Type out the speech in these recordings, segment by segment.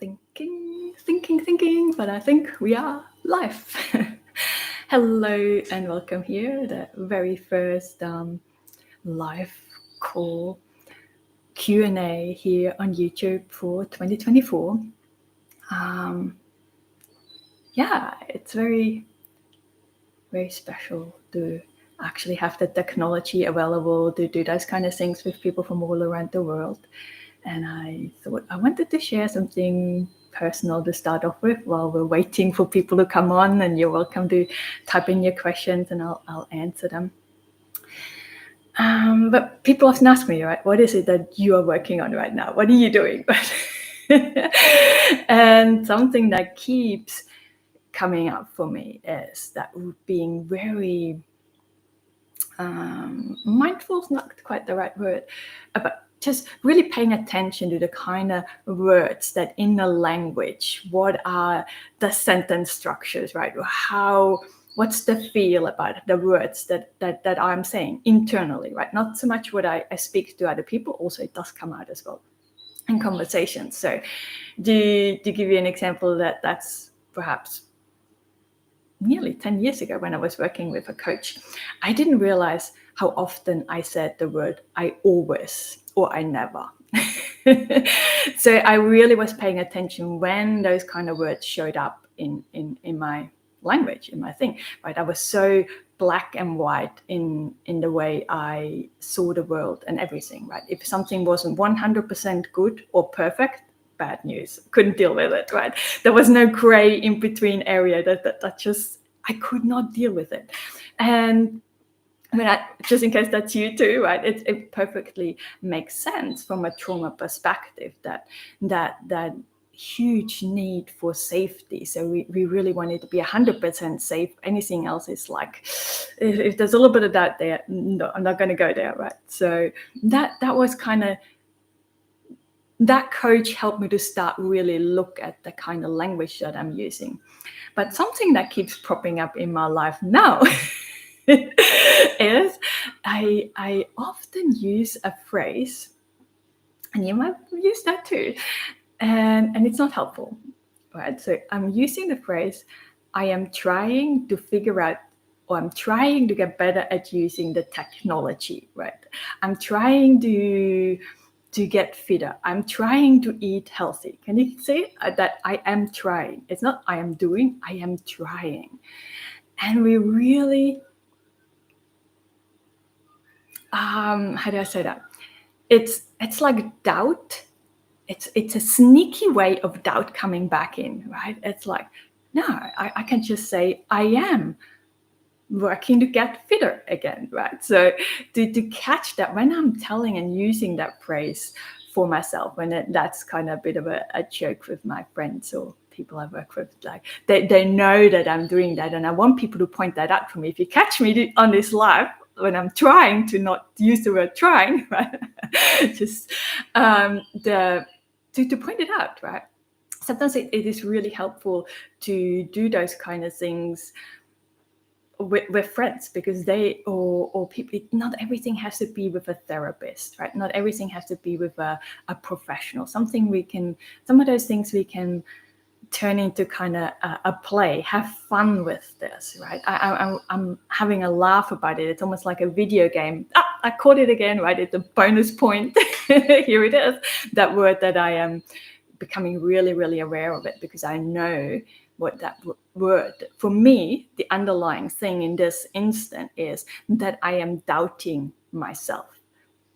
thinking, but I think we are live. Hello and welcome here, the very first live call Q&A here on YouTube for 2024. It's very, very special to actually have the technology available to do those kind of things with people from all around the world. And I thought I wanted to share something personal to start off with while we're waiting for people to come on, and you're welcome to type in your questions and I'll answer them. But people often ask me, right, what is it that you are working on right now? What are you doing? And something that keeps coming up for me is that being very mindful is not quite the right word, but just really paying attention to the kind of words that in the language, what are the sentence structures, right? What's the feel about the words that I'm saying internally, right? Not so much what I speak to other people, also it does come out as well in conversations. So to give you an example, that's perhaps nearly 10 years ago when I was working with a coach, I didn't realize how often I said the word I always or I never. So I really was paying attention when those kind of words showed up in my language, in my thing, right? I was so black and white in the way I saw the world and everything, right? If something wasn't 100% good or perfect, bad news, couldn't deal with it, right? There was no gray in between area that just, I could not deal with it. And I mean, just in case that's you too, right? It perfectly makes sense from a trauma perspective that huge need for safety. So we really want it to be 100% safe. Anything else is like, if there's a little bit of doubt there, no, I'm not going to go there, right? So that was kind of, that coach helped me to start really look at the kind of language that I'm using. But something that keeps popping up in my life now is I often use a phrase, and you might use that too, and it's not helpful, right? So I'm using the phrase, I am trying to figure out, or I'm trying to get better at using the technology, right? I'm trying to get fitter. I'm trying to eat healthy. Can you say that I am trying? It's not I am doing, I am trying. And we really, how do I say that? It's like doubt. It's a sneaky way of doubt coming back in, right? It's like, no, I can just say I am working to get fitter again, right? So to catch that when I'm telling and using that phrase for myself, when that's kind of a bit of a joke with my friends or people I work with, like they know that I'm doing that, and I want people to point that out for me. If you catch me on this live when I'm trying to not use the word trying, right? Just to point it out, right? Sometimes it is really helpful to do those kind of things with friends, because they or people, not everything has to be with a therapist, right? Not everything has to be with a professional. Some of those things we can turn into kind of a play, have fun with this, right? I'm having a laugh about it. It's almost like a video game. I caught it again, right? It's a bonus point. Here it is, that word that I am becoming really, really aware of it, because I know what that word, for me, the underlying thing in this instant is that I am doubting myself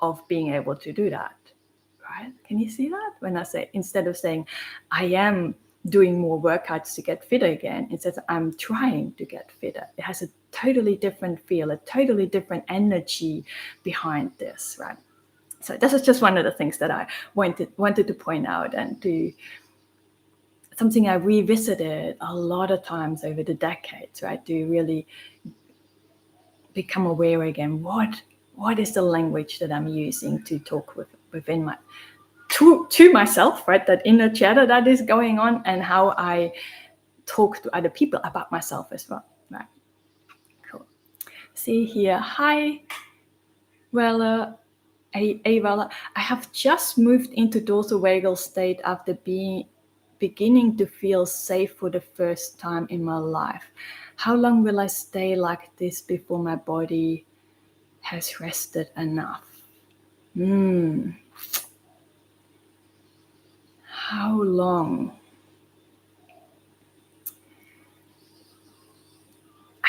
of being able to do that, right? Can you see that? When I say, instead of saying I am doing more workouts to get fitter again, it says I'm trying to get fitter. It has a totally different feel, a totally different energy behind this, right? So this is just one of the things that I wanted to point out, and to something I revisited a lot of times over the decades, right? To really become aware again, what is the language that I'm using to talk within my to myself, right? That inner chatter that is going on, and how I talk to other people about myself as well, right? Cool. See here, hi, Vela. Vela, I have just moved into dorsal vagal state after being beginning to feel safe for the first time in my life. How long will I stay like this before my body has rested enough? How long?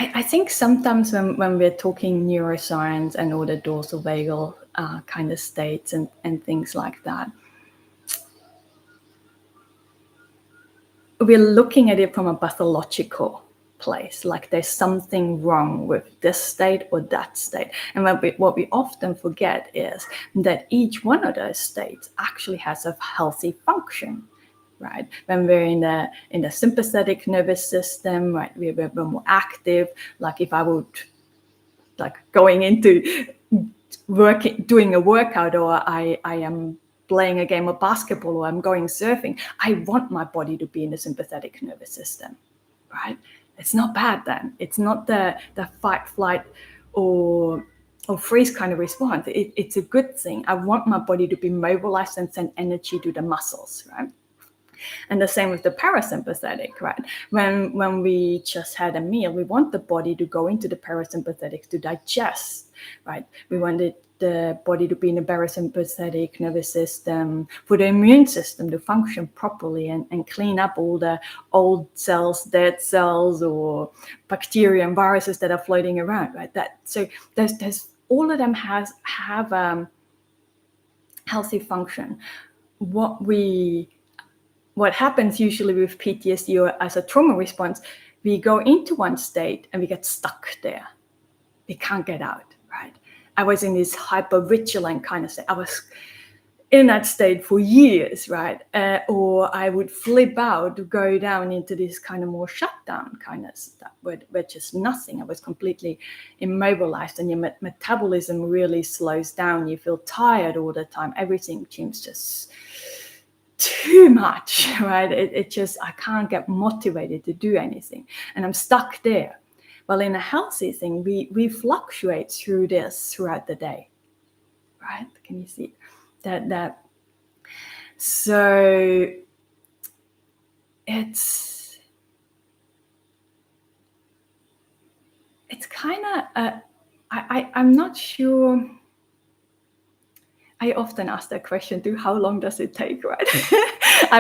I think sometimes when we're talking neuroscience and all the dorsal vagal kind of states and things like that, we're looking at it from a pathological place, like there's something wrong with this state or that state. And what we often forget is that each one of those states actually has a healthy function, right? When we're in the sympathetic nervous system, right, we're more active. Like if I would, like going into doing a workout, or I am playing a game of basketball, or I'm going surfing, I want my body to be in the sympathetic nervous system, right? It's not bad then. It's not the fight, flight, or freeze kind of response. It's a good thing. I want my body to be mobilized and send energy to the muscles, right? And the same with the parasympathetic, right? When we just had a meal, we want the body to go into the parasympathetic to digest, right? We wanted the body to be in the parasympathetic nervous system for the immune system to function properly and clean up all the old cells, dead cells, or bacteria and viruses that are floating around, right? So there's all of them have healthy function. What happens usually with PTSD or as a trauma response, we go into one state and we get stuck there. We can't get out, right? I was in this hyper-vigilant kind of state. I was in that state for years, right? Or I would flip out, go down into this kind of more shutdown kind of stuff, where just nothing. I was completely immobilized, and your metabolism really slows down. You feel tired all the time. Everything seems just too much, right? It just, I can't get motivated to do anything, and I'm stuck there. Well, in a healthy thing, we fluctuate through this throughout the day, right? Can you see that? So it's kind of I'm not sure. I often ask that question too, how long does it take, right? I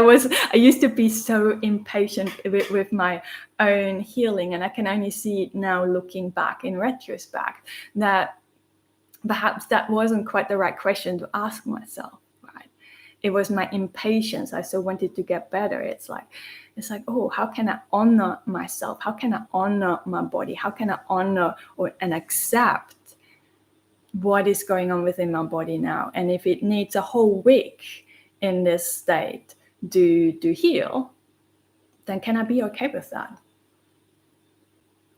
used to be so impatient with my own healing, and I can only see it now looking back in retrospect that perhaps that wasn't quite the right question to ask myself, right? It was my impatience. I so wanted to get better. It's like, oh, how can I honor myself? How can I honor my body? How can I honor and accept what is going on within my body now? And if it needs a whole week in this state to heal, then can I be okay with that?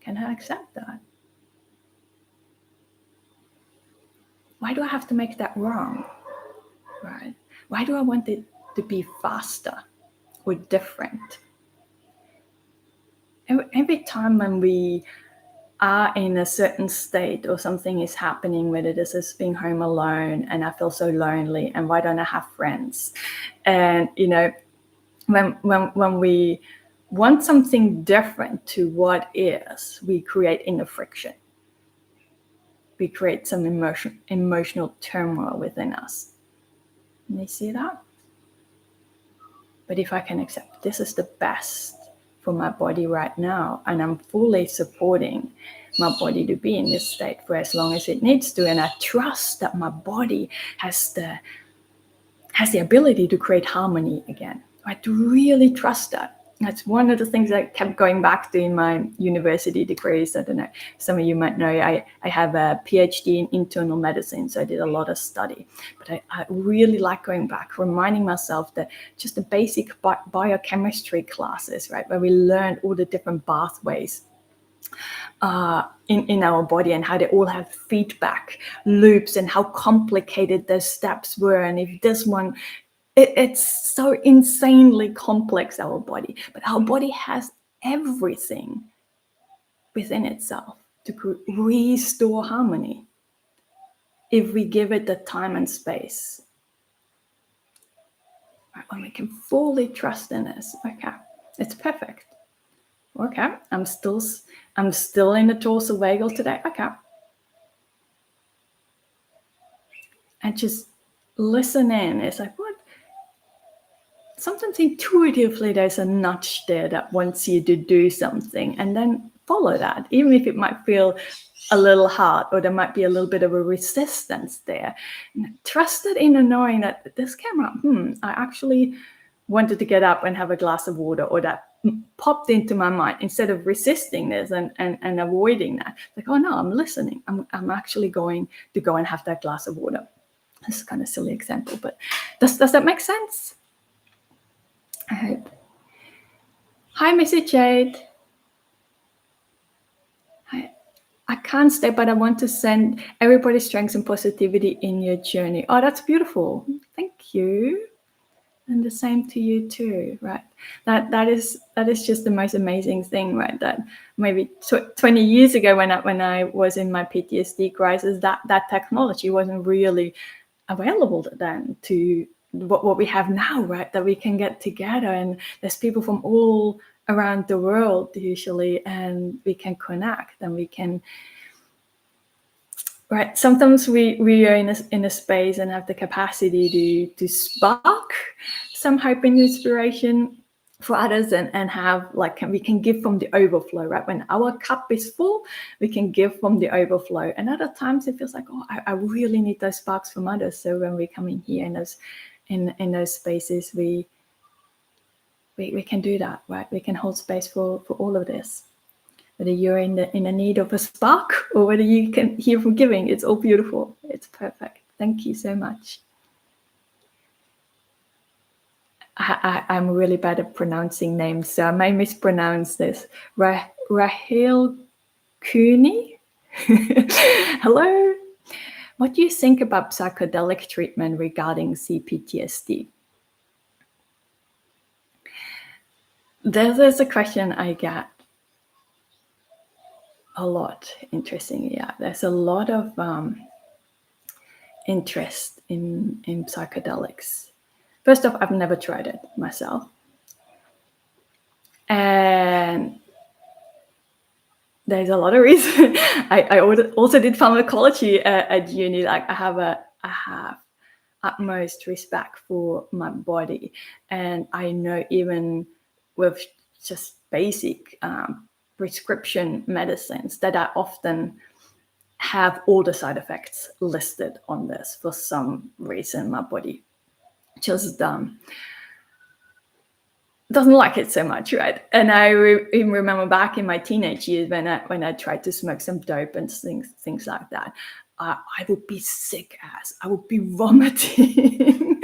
Can I accept that? Why do I have to make that wrong, right? Why do I want it to be faster or different? Every time when we are in a certain state or something is happening, whether this is being home alone and I feel so lonely, and why don't I have friends? And when we want something different to what is, we create inner friction. We create some emotional turmoil within us. And you see that? But if I can accept this is the best for my body right now, and I'm fully supporting my body to be in this state for as long as it needs to, and I trust that my body has the ability to create harmony again. I really trust that. That's one of the things I kept going back to in my university degrees. I don't know, some of you might know, I have a PhD in internal medicine, so I did a lot of study. But I really like going back, reminding myself that just the basic biochemistry classes, right, where we learned all the different pathways in our body and how they all have feedback loops and how complicated those steps were. And if this one, it's so insanely complex, our body, but our body has everything within itself to restore harmony if we give it the time and space. when we can fully trust in this. Okay, it's perfect. Okay, I'm still in the dorsal vagal today. Okay. And just listen in. It's like, what? Sometimes intuitively there's a nudge there that wants you to do something, and then follow that, even if it might feel a little hard or there might be a little bit of a resistance there. Trust it in, knowing that this came up. I actually wanted to get up and have a glass of water, or that popped into my mind. Instead of resisting this and avoiding that, like, oh no, I'm listening. I'm actually going to go and have that glass of water. This is kind of a silly example, but does that make sense? I hope. Hi, Missy Jade. Hi. I can't stay, but I want to send everybody strength and positivity in your journey. Oh, that's beautiful. Thank you. And the same to you too, right? That is just the most amazing thing, right? That maybe 20 years ago, when I was in my PTSD crisis, that technology wasn't really available then to what we have now, right? That we can get together, and there's people from all around the world usually, and we can connect, and we can, right? Sometimes we are in a space and have the capacity to spark some hope and inspiration for others, and have, like, we can give from the overflow, right? When our cup is full, we can give from the overflow. And other times it feels like, oh, I really need those sparks from others. So when we come in here in those spaces, we can do that, right? We can hold space for all of this. Whether you're in the need of a spark, or whether you can hear from giving, it's all beautiful. It's perfect. Thank you so much. I'm really bad at pronouncing names, so I may mispronounce this. Rahel Cooney. Hello. What do you think about psychedelic treatment regarding cptsd? There's a question I get a lot. Interesting. Yeah, there's a lot of interest in psychedelics. First off, I've never tried it myself. And there's a lot of reasons. I also did pharmacology at uni. Like, I have utmost respect for my body. And I know, even with just basic prescription medicines, that I often have all the side effects listed on this. For some reason, my body just doesn't like it so much, right? And I even remember back in my teenage years when I tried to smoke some dope and things like that. I would be sick as, I would be vomiting.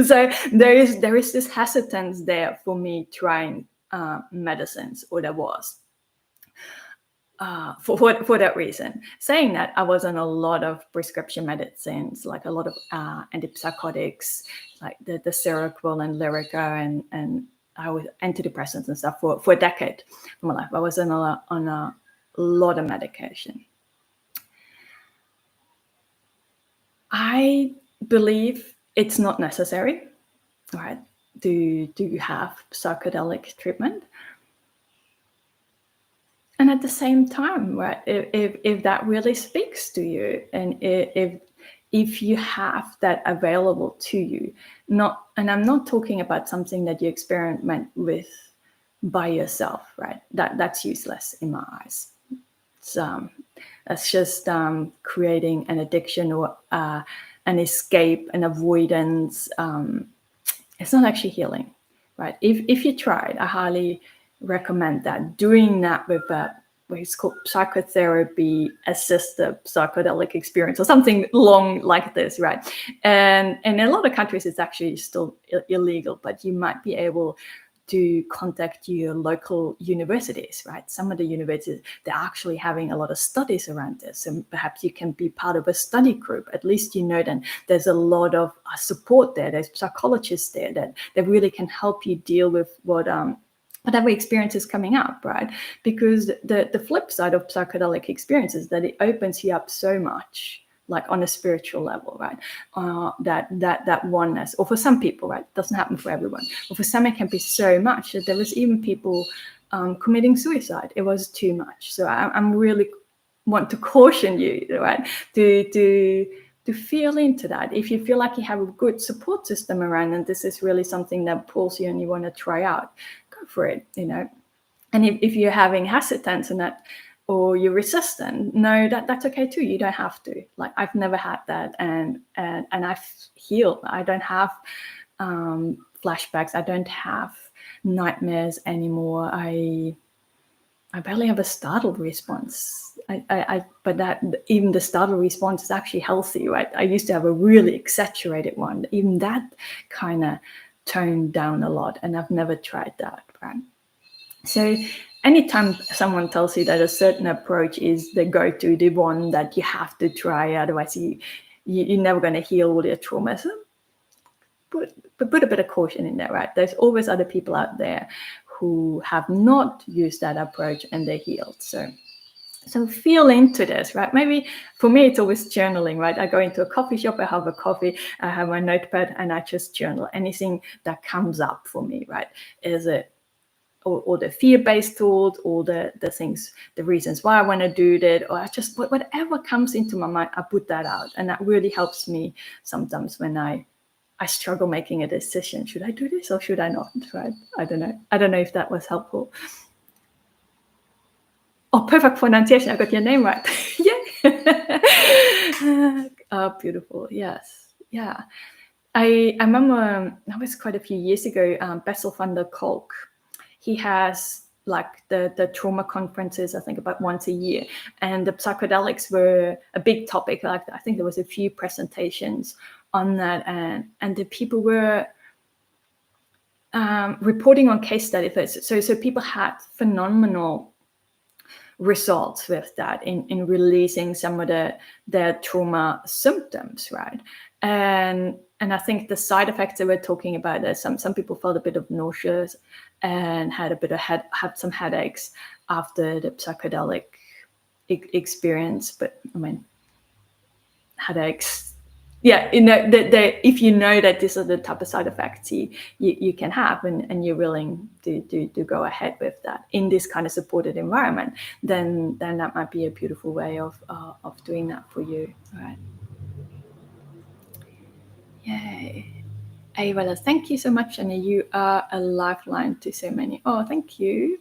So there is this hesitance there for me trying medicines, or there was. For that reason. Saying that, I was on a lot of prescription medicines, like a lot of antipsychotics, like the Seroquel and Lyrica, and I was antidepressants and stuff for a decade of my life. I was on a lot of medication. I believe it's not necessary, right, to have psychedelic treatment. And at the same time, right, if that really speaks to you, and if you have that available to you, and I'm not talking about something that you experiment with by yourself, right? That's useless in my eyes. That's just creating an addiction, or an escape, an avoidance. It's not actually healing, right? If you tried, I highly recommend that. Doing that with what is called psychotherapy assisted psychedelic experience, or something long like this, right? And in a lot of countries, it's actually still illegal, but you might be able to contact your local universities, right? Some of the universities, they're actually having a lot of studies around this, and perhaps you can be part of a study group. At least you know then there's a lot of support there. There's psychologists there that really can help you deal with whatever experience is coming up, right? Because the flip side of psychedelic experience is that it opens you up so much, like on a spiritual level, right? That oneness, or for some people, right? It doesn't happen for everyone. Or for some, it can be so much that there was even people committing suicide. It was too much. So I'm really want to caution you, right? To feel into that. If you feel like you have a good support system around, and this is really something that pulls you and you want to try out, go for it, you know. And if you're having hesitance in that, or you're resistant, no, that's okay too. You don't have to. Like, I've never had that, and I've healed. I don't have flashbacks. I don't have nightmares anymore. I barely have a startled response. But that, even the startled response is actually healthy, right? I used to have a really exaggerated one. Even that kind of toned down a lot, and I've never tried that, right? So anytime someone tells you that a certain approach is the go-to, the one that you have to try, otherwise you're never going to heal all your traumas, put a bit of caution in there, right? There's always other people out there who have not used that approach and they're healed. So feel into this, right? Maybe for me, it's always journaling, right? I go into a coffee shop, I have a coffee, I have my notepad, and I just journal anything that comes up for me, right? Is it or the fear-based thought, or the things, the reasons why I want to do that, or I just, whatever comes into my mind, I put that out. And that really helps me sometimes when I struggle making a decision. Should I do this or should I not? Right? I don't know if that was helpful. Oh, perfect pronunciation. I got your name right. Yeah. Oh, beautiful. Yes. Yeah. I remember, that was quite a few years ago, Bessel van der Kolk. He has like the trauma conferences, I think about once a year. And the psychedelics were a big topic. Like, I think there was a few presentations on that. And the people were reporting on case studies. So people had phenomenal results with that in releasing some of their trauma symptoms, right? And I think the side effects they were talking about is some people felt a bit of nauseous and had a bit of had some headaches after the psychedelic experience. But I mean, headaches, yeah, you know, if you know that these are the type of side effects you can have, and you're willing to go ahead with that in this kind of supported environment, then that might be a beautiful way of doing that for you, right? Yay. Ayala, thank you so much, and you are a lifeline to so many. Oh, thank you.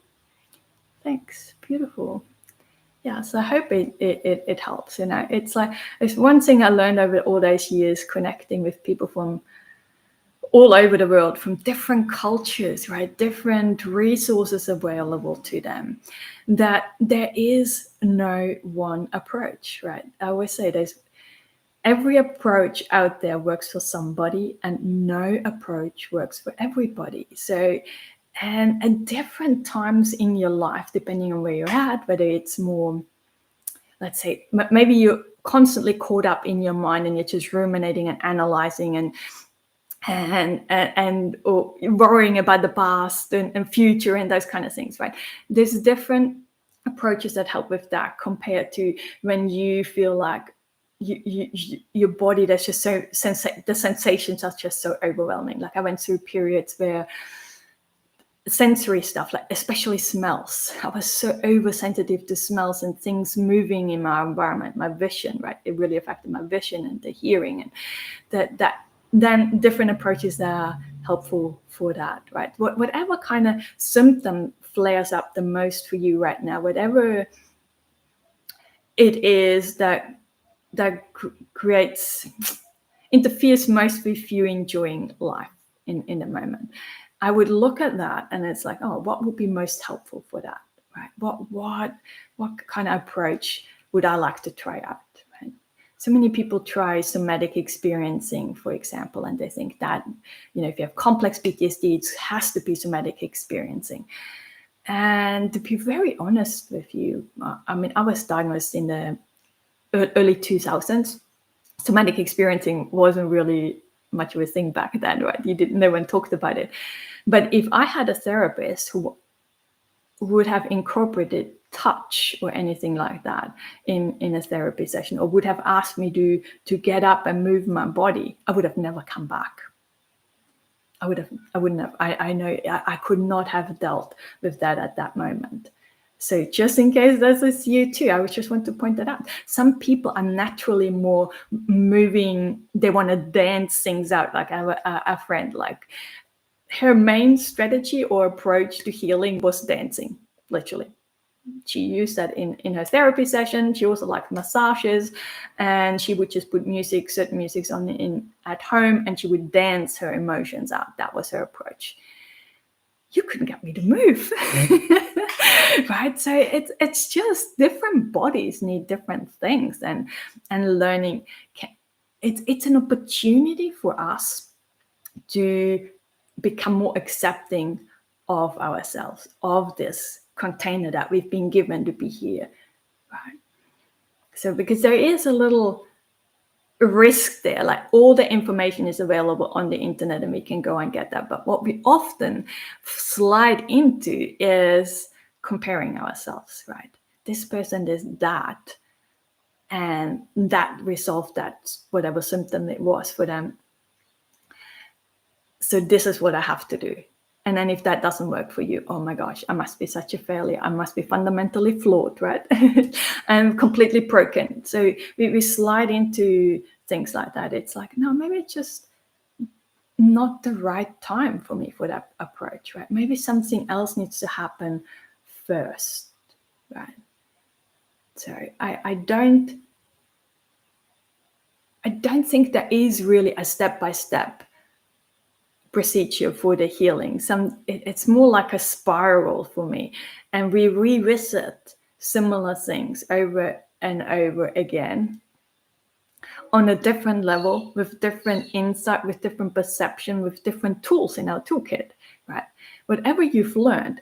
Thanks. Beautiful. Yeah, so I hope it helps. You know, it's one thing I learned over all those years connecting with people from all over the world, from different cultures, right? Different resources available to them, that there is no one approach, right? I always say every approach out there works for somebody, and no approach works for everybody. So, and at different times in your life, depending on where you're at, whether it's more, let's say, maybe you're constantly caught up in your mind and you're just ruminating and analyzing and or worrying about the past and future and those kind of things, right? There's different approaches that help with that, compared to when you feel like your body, that's just so the sensations are just so overwhelming. Like, I went through periods where sensory stuff, like especially smells, I was so oversensitive to smells and things moving in my environment, my vision, right? It really affected my vision and the hearing, and that then different approaches that are helpful for that, right? Whatever kind of symptom flares up the most for you right now, whatever it is that interferes most with you enjoying life in the moment, I would look at that, and it's like, oh, what would be most helpful for that, right? What kind of approach would I like to try out, right? So many people try somatic experiencing, for example, and they think that, you know, if you have complex PTSD, it has to be somatic experiencing. And to be very honest with you, I mean, I was diagnosed in the early 2000s. Somatic experiencing wasn't really much of a thing back then, right? No one talked about it. But if I had a therapist who would have incorporated touch or anything like that in a therapy session, or would have asked me to get up and move my body, I would have never come back. I wouldn't have. I know I could not have dealt with that at that moment. So just in case this is you too, I just want to point that out. Some people are naturally more moving. They want to dance things out. Like I have a friend, like her main strategy or approach to healing was dancing, literally. She used that in her therapy session. She also liked massages, and she would just put certain musics on at home, and she would dance her emotions out. That was her approach. You couldn't get me to move. Right? So it's just different bodies need different things, and learning it's an opportunity for us to become more accepting of ourselves, of this container that we've been given to be here, right? So because there is a little risk there, like all the information is available on the internet and we can go and get that, but what we often slide into is comparing ourselves, right? This person is that, and that resolved that whatever symptom it was for them, so this is what I have to do. And then if that doesn't work for you, oh my gosh, I must be such a failure. I must be fundamentally flawed, right? I'm completely broken. So we slide into things like that. It's like, no, maybe it's just not the right time for me for that approach, right? Maybe something else needs to happen first, right? So I don't think there is really a step-by-step procedure for the healing. It's more like a spiral for me, and we revisit similar things over and over again on a different level, with different insight, with different perception, with different tools in our toolkit, right? Whatever you've learned,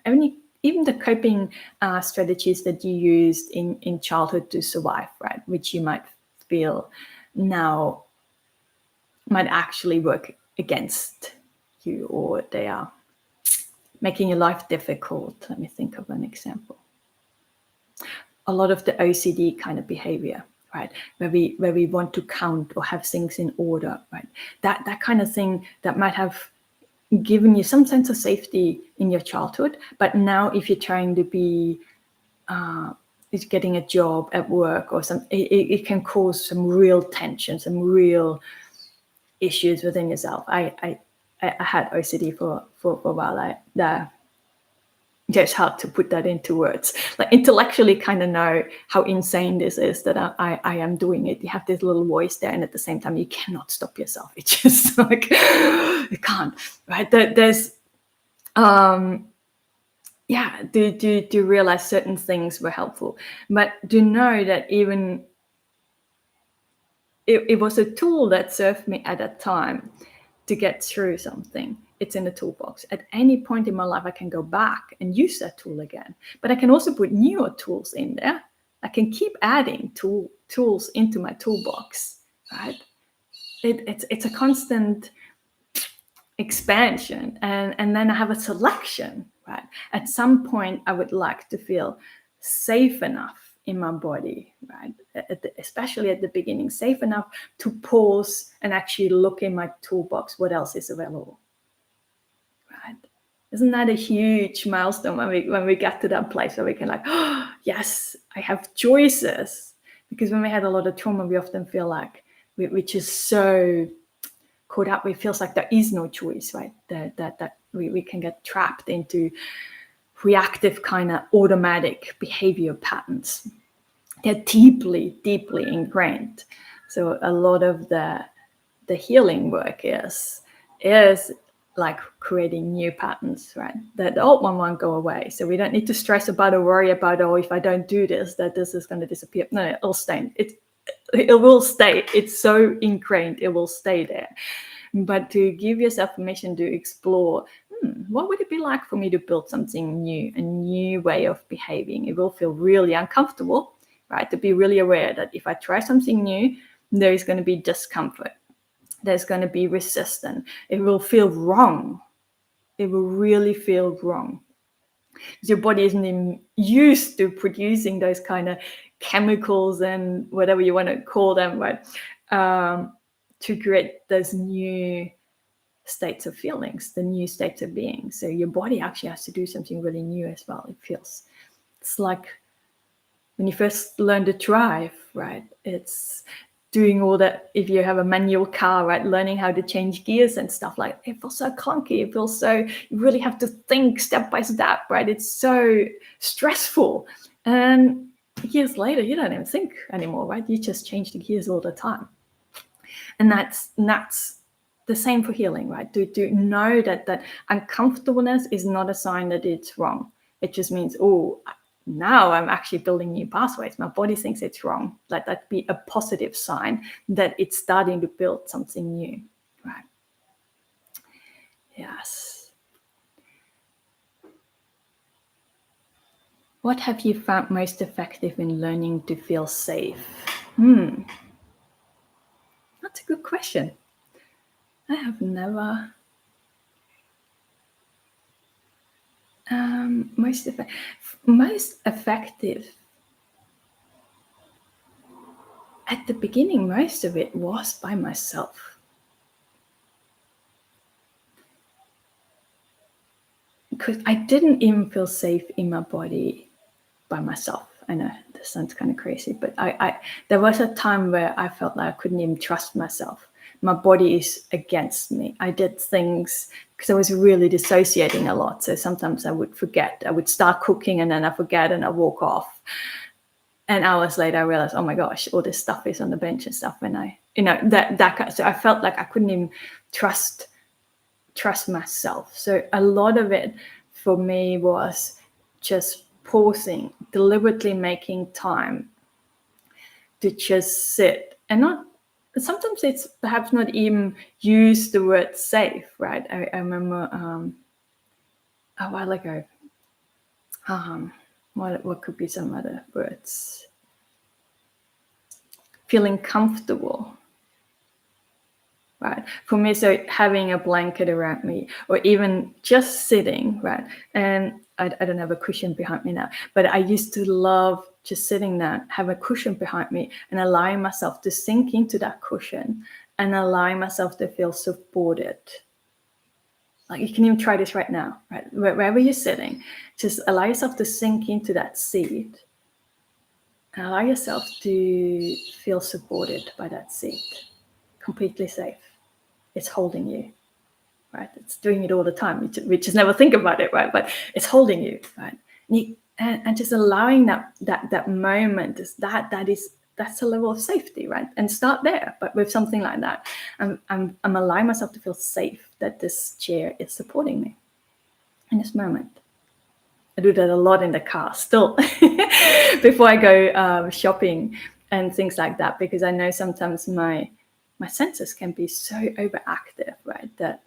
even the coping strategies that you used in childhood to survive, right, which you might feel now might actually work against you, or they are making your life difficult. Let me think of an example. A lot of the OCD kind of behavior, right, where we want to count or have things in order, right? That kind of thing that might have given you some sense of safety in your childhood, but now if you're trying to be is getting a job at work or something, it can cause some real tension, some real issues within yourself. I had OCD for a while. It's hard to put that into words. Like intellectually kind of know how insane this is that I am doing it. You have this little voice there, and at the same time you cannot stop yourself. It's just like you can't, right? There's to realize certain things were helpful, but to know that even it was a tool that served me at a time to get through something. It's in the toolbox. At any point in my life, I can go back and use that tool again. But I can also put newer tools in there. I can keep adding tools into my toolbox, right? It's a constant expansion, and then I have a selection, right? At some point, I would like to feel safe enough in my body, right? Especially at the beginning, safe enough to pause and actually look in my toolbox, what else is available, right? Isn't that a huge milestone when we get to that place where we can like, oh, yes, I have choices? Because when we had a lot of trauma, we often feel like we're just so caught up. It feels like there is no choice, right? That we can get trapped into reactive kind of automatic behavior patterns. They're deeply, deeply ingrained. So a lot of the healing work is like creating new patterns, right? That the old one won't go away. So we don't need to stress about or worry about, oh, if I don't do this, that this is going to disappear. No, it'll stay. It will stay. It's so ingrained. It will stay there. But to give yourself permission to explore, what would it be like for me to build something new, a new way of behaving? It will feel really uncomfortable, right? To be really aware that if I try something new, there is going to be discomfort. There's going to be resistance. It will feel wrong. It will really feel wrong. Your body isn't even used to producing those kind of chemicals and whatever you want to call them, right? To create those new states of feelings, the new states of being. So your body actually has to do something really new as well. It's like when you first learn to drive, right? It's doing all that. If you have a manual car, right, learning how to change gears and stuff, like it feels so clunky. It feels so, you really have to think step by step, right? It's so stressful. And years later, you don't even think anymore, right? You just change the gears all the time. And that's the same for healing, right? To know that uncomfortableness is not a sign that it's wrong. It just means, oh, now I'm actually building new pathways. My body thinks it's wrong. Let that be a positive sign that it's starting to build something new, right? Yes. What have you found most effective in learning to feel safe? That's a good question. I have never... most effective. At the beginning, most of it was by myself. Because I didn't even feel safe in my body by myself. I know this sounds kind of crazy, but there was a time where I felt like I couldn't even trust myself. My body is against me. I did things because I was really dissociating a lot. So sometimes I would forget. I would start cooking and then I forget and I walk off. And hours later, I realized, oh my gosh, all this stuff is on the bench and stuff. And so I felt like I couldn't even trust myself. So a lot of it for me was just pausing, deliberately making time to just sit and not. Sometimes it's perhaps not even use the word safe, right? I remember a while ago. What could be some other words? Feeling comfortable, right? For me, so having a blanket around me or even just sitting, right? And I don't have a cushion behind me now, but I used to love just sitting there, have a cushion behind me and allowing myself to sink into that cushion and allowing myself to feel supported. Like you can even try this right now, right? Wherever you're sitting, just allow yourself to sink into that seat and allow yourself to feel supported by that seat, completely safe. It's holding you, right? It's doing it all the time. We just never think about it, right? But it's holding you, right? And just allowing that moment, that's a level of safety, right? And start there, but with something like that. I'm allowing myself to feel safe that this chair is supporting me in this moment. I do that a lot in the car still before I go shopping and things like that, because I know sometimes my senses can be so overactive, right? That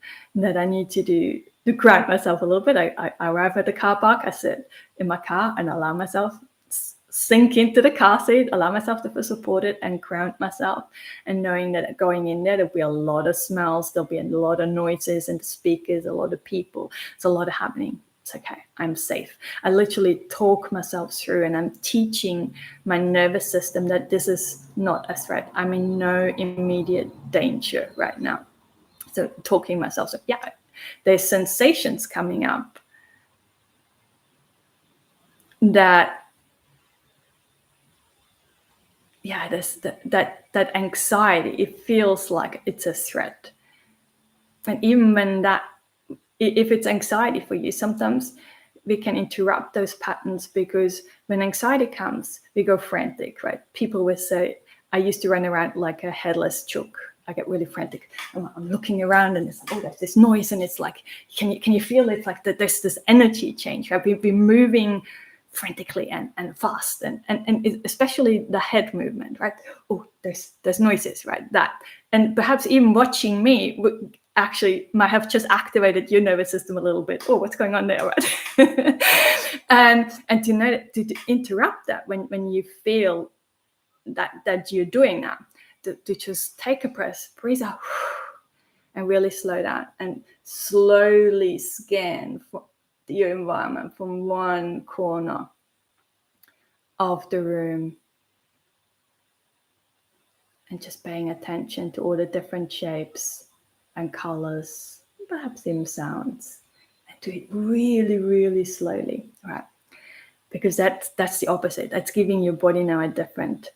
I need to ground myself a little bit. I arrive at the car park, I sit in my car and allow myself sink into the car seat, allow myself to feel supported and ground myself, and knowing that going in there'll be a lot of smells, there'll be a lot of noises and speakers, a lot of people. It's a lot happening. It's okay, I'm safe. I literally talk myself through and I'm teaching my nervous system that this is not a threat. I'm in no immediate danger right now. So talking myself, so yeah, there's sensations coming up that, yeah, there's that anxiety. It feels like it's a threat. And even when if it's anxiety for you, sometimes we can interrupt those patterns, because when anxiety comes, we go frantic, right? People will say, I used to run around like a headless chook. I get really frantic. I'm looking around and there's this noise, and it's like, can you feel it? Like that there's this energy change, right? We're moving frantically and fast, and especially the head movement, right? Oh, there's noises, right? That, and perhaps even watching me actually might have just activated your nervous system a little bit. Oh, what's going on there, right? and to know to interrupt that when you feel that you're doing that, to just take a breath, breathe out, and really slow down and slowly scan your environment from one corner of the room, and just paying attention to all the different shapes and colors, perhaps even sounds, and do it really, really slowly, right? Because that's the opposite. That's giving your body now a different,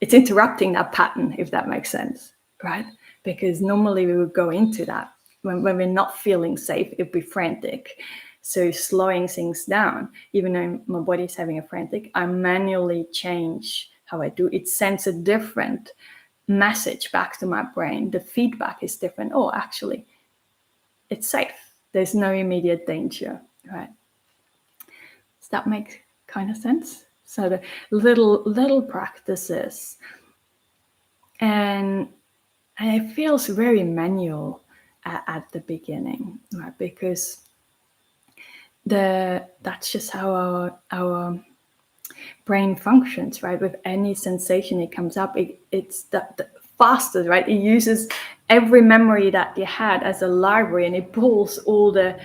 it's interrupting that pattern, if that makes sense, right? Because normally we would go into that when we're not feeling safe, it'd be frantic. So slowing things down, even though my body's having a frantic, I manually change how I do. It sends a different message back to my brain. The feedback is different. Oh, actually, it's safe. There's no immediate danger, right? Does that make kind of sense? So the little practices, and it feels very manual at the beginning, right? Because that's just how our brain functions, right? With any sensation it comes up, it's the faster, right? It uses every memory that you had as a library, and it pulls all the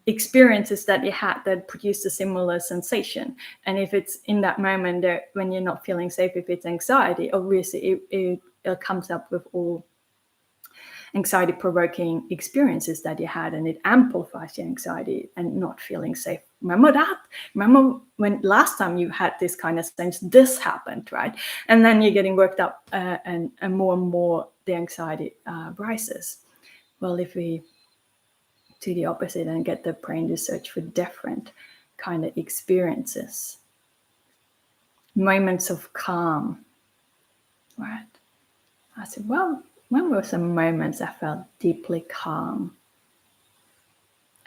experiences that you had that produced a similar sensation. And if it's in that moment that when you're not feeling safe, if it's anxiety, obviously it comes up with all anxiety provoking experiences that you had, and it amplifies your anxiety and not feeling safe. Remember that? Remember when last time you had this kind of sense, this happened, right? And then you're getting worked up, and more the anxiety rises. Well, if we do the opposite and get the brain to search for different kind of experiences, moments of calm, right? I said, well, when were some moments I felt deeply calm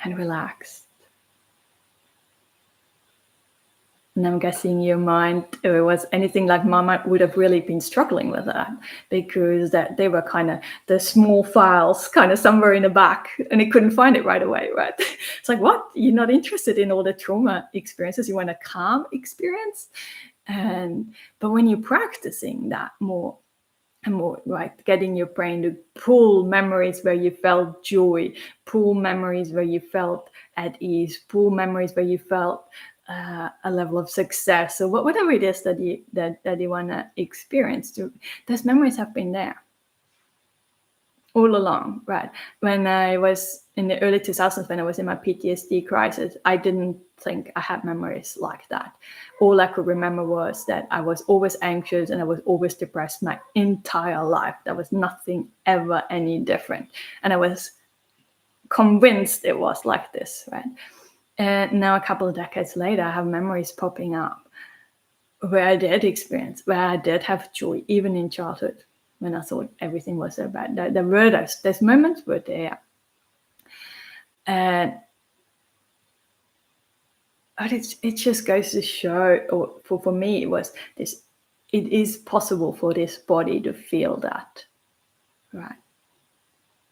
and relaxed? And I'm guessing your mind, if it was anything like my mind, would have really been struggling with that, because that they were kind of the small files kind of somewhere in the back, and it couldn't find it right away, right? It's like, what? You're not interested in all the trauma experiences. You want a calm experience? But when you're practicing that more and more, right, getting your brain to pull memories where you felt joy, pull memories where you felt at ease, pull memories where you felt a level of success, or whatever it is that you want to experience. Those memories have been there all along, right? When I was in the early 2000s, when I was in my PTSD crisis, I didn't think I had memories like that. All I could remember was that I was always anxious and I was always depressed my entire life. There was nothing ever any different. And I was convinced it was like this, right? And now a couple of decades later, I have memories popping up where I did experience, where I did have joy, even in childhood, when I thought everything was so bad. There were those moments were there. But it just goes to show, or for me, it was this, it is possible for this body to feel that, right?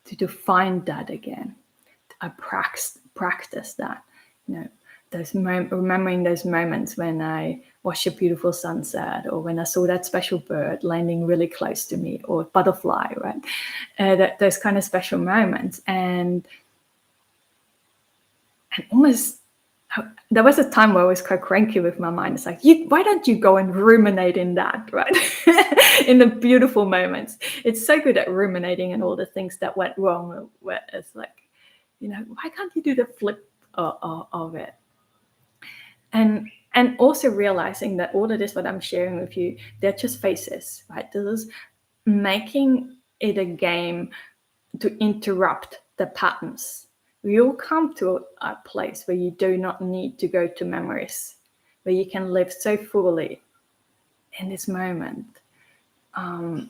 To find that again. I practice that, remembering those moments when I watched a beautiful sunset, or when I saw that special bird landing really close to me, or butterfly, right? Those kind of special moments. And almost, there was a time where I was quite cranky with my mind. It's like, why don't you go and ruminate in that, right? In the beautiful moments. It's so good at ruminating and all the things that went wrong. Where it's like, why can't you do the flip of it? And also realizing that all of this, what I'm sharing with you, they're just phases, right? This is making it a game to interrupt the patterns. We all come to a place where you do not need to go to memories, where you can live so fully in this moment. And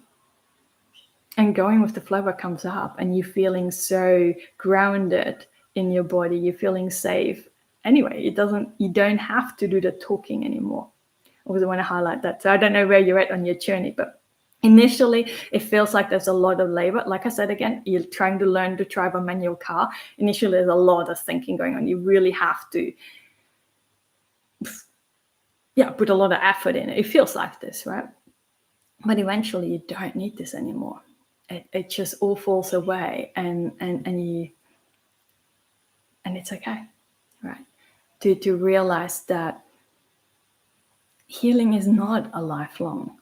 going with the flow that comes up, and you feeling so grounded in your body, you're feeling safe. Anyway, you don't have to do the talking anymore. I also want to highlight that. So I don't know where you're at on your journey, but initially it feels like there's a lot of labor. Like I said, again, you're trying to learn to drive a manual car. Initially, there's a lot of thinking going on. You really have to, put a lot of effort in it. It feels like this, right? But eventually you don't need this anymore. it just all falls away, and it's okay, right? To realize that healing is not a lifelong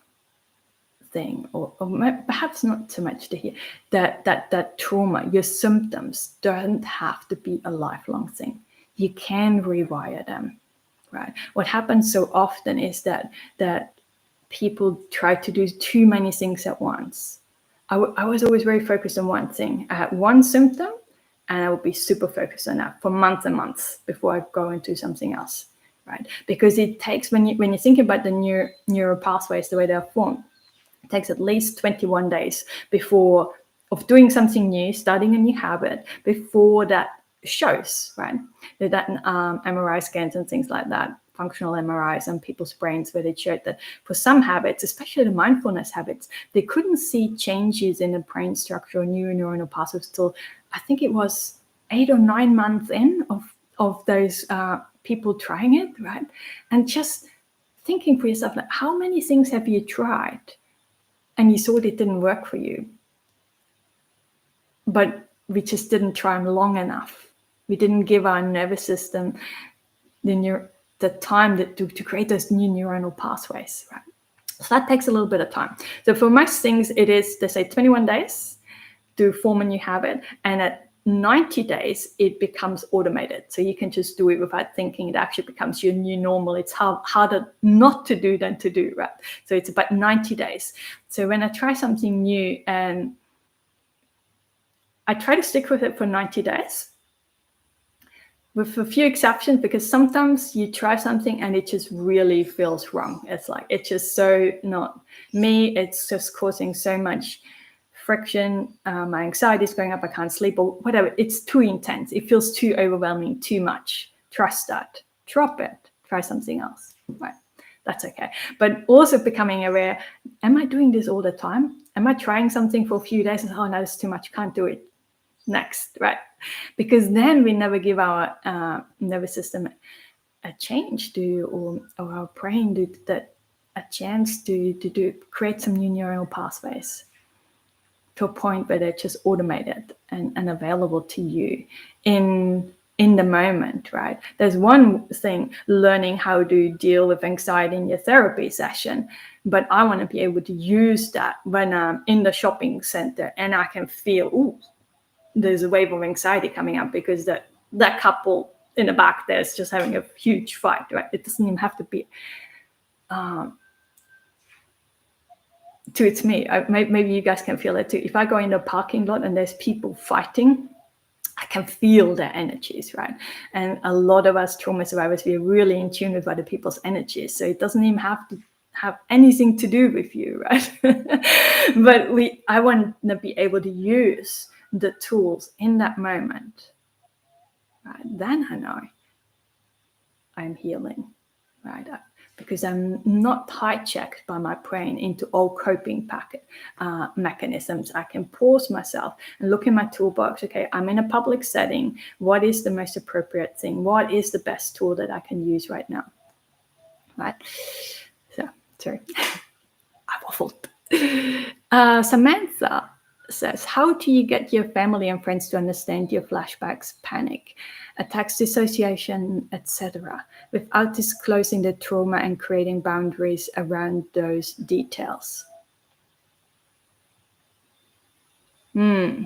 thing, or perhaps not so much to heal, that trauma, your symptoms don't have to be a lifelong thing. You can rewire them, right? What happens so often is that people try to do too many things at once. I was always very focused on one thing. I had one symptom, and I would be super focused on that for months and months before I go into something else, right? Because it takes, when you think about the neural pathways, the way they're formed, it takes at least 21 days before of doing something new, starting a new habit, before that shows, right? That MRI scans and things like that, functional MRIs on people's brains, where they showed that for some habits, especially the mindfulness habits, they couldn't see changes in the brain structure or neuronal pathways till, I think it was 8 or 9 months in of those people trying it, right? And just thinking for yourself, like, how many things have you tried and you thought it didn't work for you, but we just didn't try them long enough. We didn't give our nervous system the time to create those new neuronal pathways, right? So that takes a little bit of time. So for most things, it is, they say 21 days to form a new habit, and at 90 days, it becomes automated. So you can just do it without thinking. It actually becomes your new normal. It's harder not to do than to do, right? So it's about 90 days. So when I try something new, and I try to stick with it for 90 days, with a few exceptions, because sometimes you try something and it just really feels wrong. It's like, it's just so not me. It's just causing so much friction. My anxiety is going up. I can't sleep, or whatever. It's too intense. It feels too overwhelming, too much. Trust that. Drop it. Try something else. Right. That's okay. But also becoming aware, am I doing this all the time? Am I trying something for a few days and, oh no, it's too much, can't do it. Next, right? Because then we never give our nervous system a change or our brain a chance to create some new neural pathways to a point where they're just automated and available to you in the moment, right? There's one thing, learning how to deal with anxiety in your therapy session, but I want to be able to use that when I'm in the shopping center and I can feel, ooh, there's a wave of anxiety coming up because that couple in the back there is just having a huge fight, right? It doesn't even have to be it's me. Maybe you guys can feel that too. If I go in the parking lot and there's people fighting, I can feel their energies, right? And a lot of us trauma survivors, we're really in tune with other people's energies. So it doesn't even have to have anything to do with you, right? But I want to be able to use the tools in that moment, right? Then I know I'm healing, right? Because I'm not hijacked by my brain into all coping mechanisms. I can pause myself and look in my toolbox. Okay, I'm in a public setting. What is the most appropriate thing? What is the best tool that I can use right now? Right? So, sorry, I waffled. Samantha says, how do you get your family and friends to understand your flashbacks, panic, attacks, dissociation, etc., without disclosing the trauma and creating boundaries around those details? The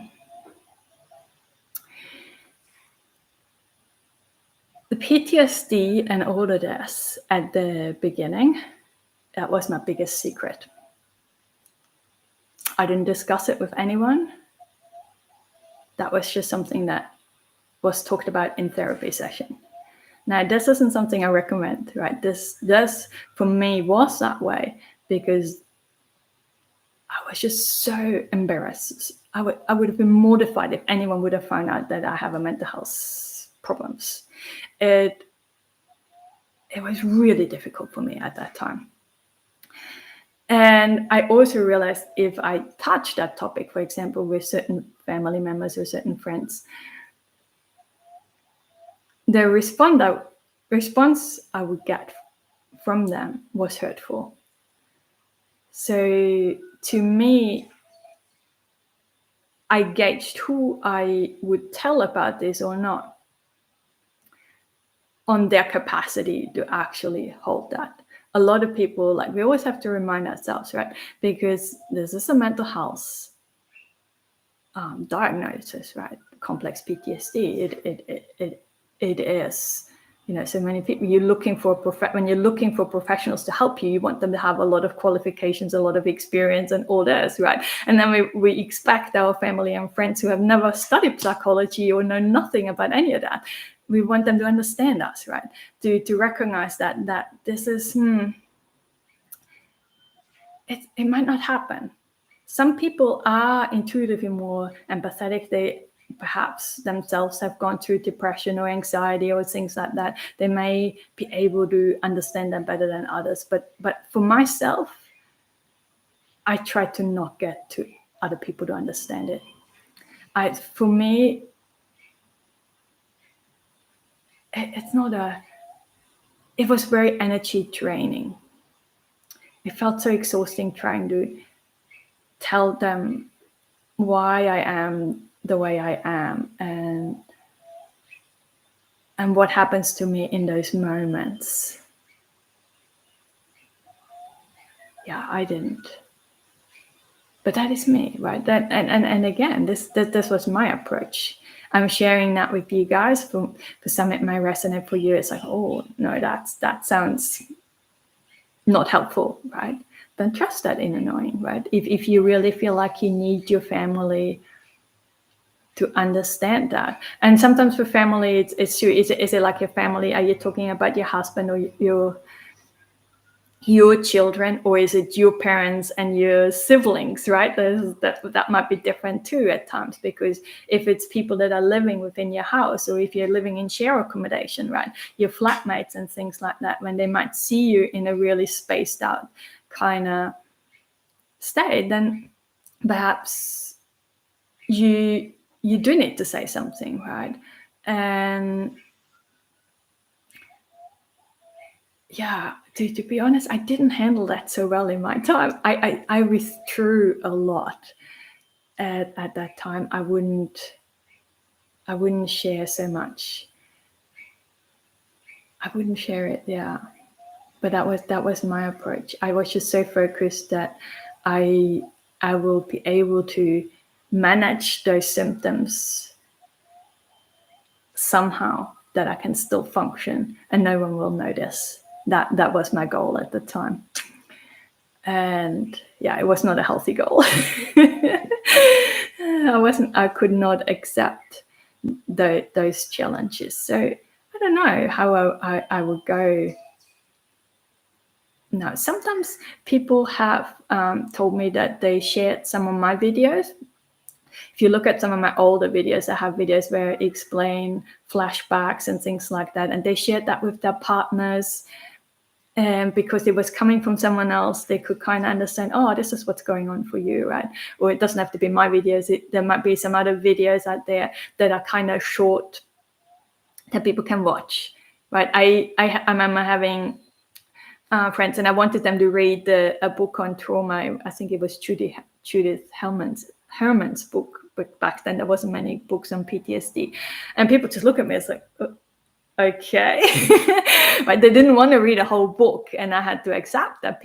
PTSD and all of this at the beginning, that was my biggest secret. I didn't discuss it with anyone. That was just something that was talked about in therapy session. Now, this isn't something I recommend, right? This for me was that way because I was just so embarrassed. I would have been mortified if anyone would have found out that I have a mental health problems. It was really difficult for me at that time. And I also realized if I touch that topic, for example, with certain family members or certain friends, the response I would get from them was hurtful. So to me, I gauged who I would tell about this or not on their capacity to actually hold that. A lot of people, like, we always have to remind ourselves, right? Because this is a mental health diagnosis, right? Complex PTSD. It is, so many people. You're looking for when you're looking for professionals to help you, you want them to have a lot of qualifications, a lot of experience, and all this, right? And then we expect our family and friends who have never studied psychology or know nothing about any of that. We want them to understand us, right? To recognize that this is it might not happen. Some people are intuitively more empathetic. They perhaps themselves have gone through depression or anxiety or things like that. They may be able to understand them better than others. But for myself, I try to not get to other people to understand it. For me, it's not it was very energy draining. It felt so exhausting trying to tell them why I am the way I am and what happens to me in those moments. Yeah, I didn't. But that is me, right? That and again, this was my approach. I'm sharing that with you guys. For some, it may resonate. For you, it's like, oh no, that sounds not helpful, right? Then trust that inner knowing, right? If you really feel like you need your family to understand that. And sometimes for family, it's true. Is it like your family? Are you talking about your husband or your children, or is it your parents and your siblings, right? That might be different too at times, because if it's people that are living within your house, or if you're living in share accommodation, right, your flatmates and things like that, when they might see you in a really spaced out kind of state, then perhaps you do need to say something, right? And yeah, to be honest, I didn't handle that so well in my time. I withdrew a lot at that time. I wouldn't share so much. I wouldn't share it, yeah. But that was my approach. I was just so focused that I will be able to manage those symptoms somehow, that I can still function and no one will notice. That was my goal at the time. And yeah, it was not a healthy goal. I could not accept those challenges. So I don't know how I would go. No, sometimes people have told me that they shared some of my videos. If you look at some of my older videos, I have videos where I explain flashbacks and things like that. And they shared that with their partners. And because it was coming from someone else, they could kind of understand, oh, this is what's going on for you, right? Or it doesn't have to be my videos. There might be some other videos out there that are kind of short that people can watch, right? I remember having friends, and I wanted them to read a book on trauma. I think it was Judith Herman's book, but back then there wasn't many books on PTSD. And people just look at me as like, okay. But they didn't want to read a whole book, and I had to accept that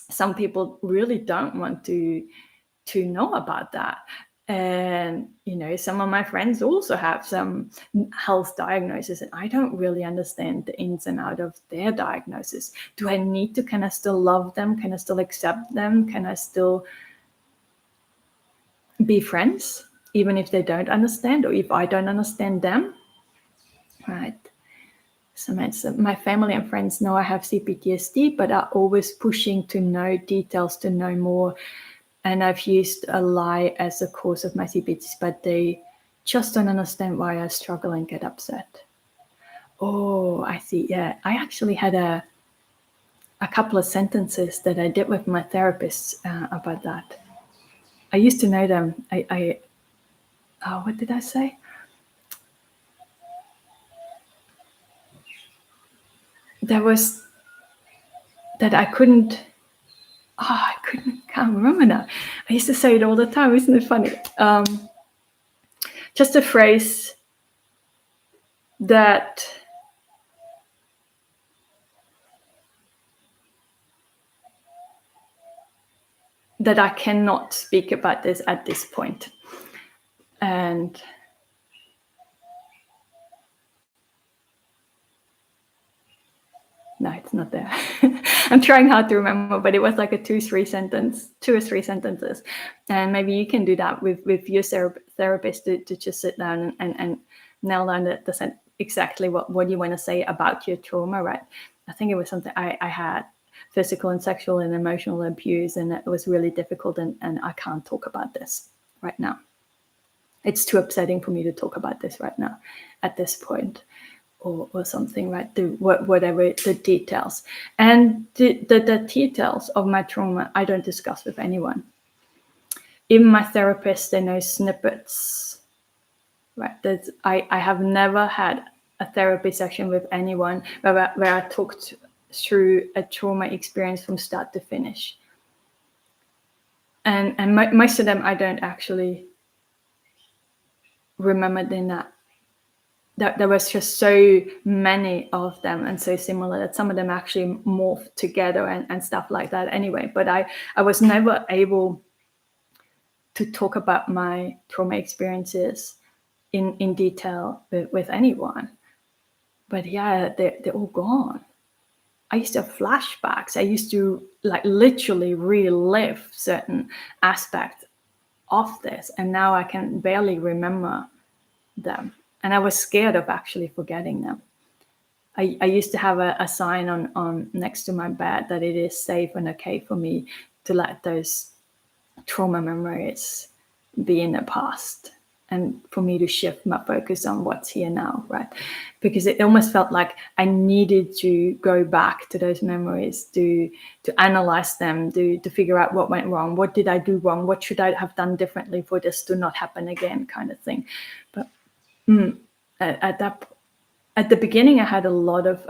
some people really don't want to know about that. And some of my friends also have some health diagnosis, and I don't really understand the ins and outs of their diagnosis. Do I need to, can I still love them? Can I still accept them? Can I still be friends even if they don't understand, or if I don't understand them, right? So my family and friends know I have CPTSD, but are always pushing to know details, to know more. And I've used a lie as a cause of my CPTSD, but they just don't understand why I struggle and get upset. Oh, I see. Yeah, I actually had a couple of sentences that I did with my therapist about that. I used to know them. What did I say? There was that I couldn't I can't remember now. I used to say it all the time. Isn't it funny? Just a phrase that I cannot speak about this at this point. And no, it's not there. I'm trying hard to remember, but it was like a 2 or 3 sentences. And maybe you can do that with your therapist to just sit down and nail down exactly what you want to say about your trauma, right? I think it was something I had physical and sexual and emotional abuse, and it was really difficult, and I can't talk about this right now. It's too upsetting for me to talk about this right now at this point. Or something, right? Whatever the details. And the details of my trauma, I don't discuss with anyone. Even my therapist, they know snippets, right? I have never had a therapy session with anyone where I talked through a trauma experience from start to finish. And most of them, I don't actually remember doing that. There was just so many of them and so similar that some of them actually morphed together and stuff like that anyway. But I was never able to talk about my trauma experiences in detail with anyone. But yeah, they're all gone. I used to have flashbacks. I used to like literally relive certain aspects of this, and now I can barely remember them. And I was scared of actually forgetting them. I used to have a sign on next to my bed that it is safe and okay for me to let those trauma memories be in the past, and for me to shift my focus on what's here now, right? Because it almost felt like I needed to go back to those memories to analyze them, to figure out what went wrong, what did I do wrong, what should I have done differently for this to not happen again, kind of thing. But at the beginning, I had a lot of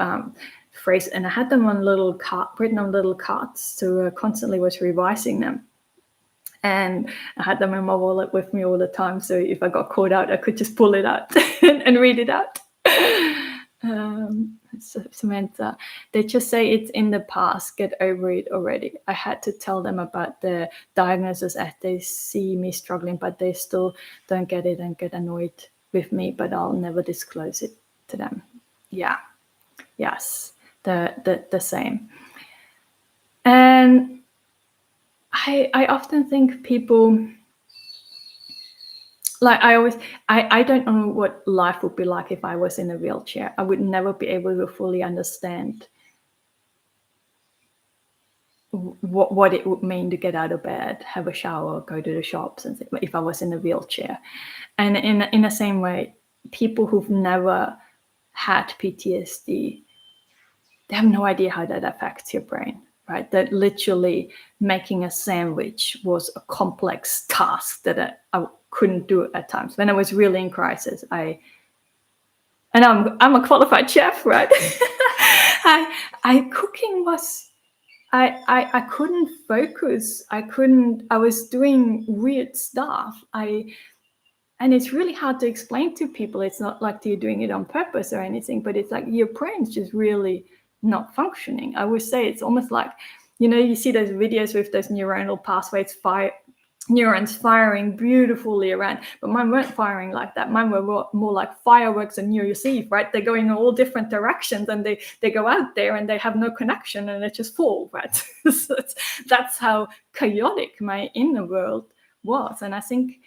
phrases, and I had them on written on little cards, so I constantly was revising them. And I had them in my wallet with me all the time, so if I got caught out, I could just pull it out and read it out. Samantha, they just say it's in the past, get over it already. I had to tell them about the diagnosis as they see me struggling, but they still don't get it and get annoyed with me, but I'll never disclose it to them. Yeah, yes, the same. And I often think people, like I don't know what life would be like if I was in a wheelchair. I would never be able to fully understand what it would mean to get out of bed, have a shower, go to the shops, and if I was in a wheelchair. And in the same way, people who've never had PTSD, they have no idea how that affects your brain, right? That literally making a sandwich was a complex task that I couldn't do at times. When I was really in crisis, I'm a qualified chef, right? Cooking was, I couldn't focus. I was doing weird stuff. And it's really hard to explain to people. It's not like you're doing it on purpose or anything, but it's like your brain's just really not functioning. I would say it's almost like, you see those videos with those neuronal pathways, neurons firing beautifully around, but mine weren't firing like that. Mine were more like fireworks on New Year's Eve, right? They're going in all different directions, and they go out there and they have no connection, and they just fall, right? So that's how chaotic my inner world was. And I think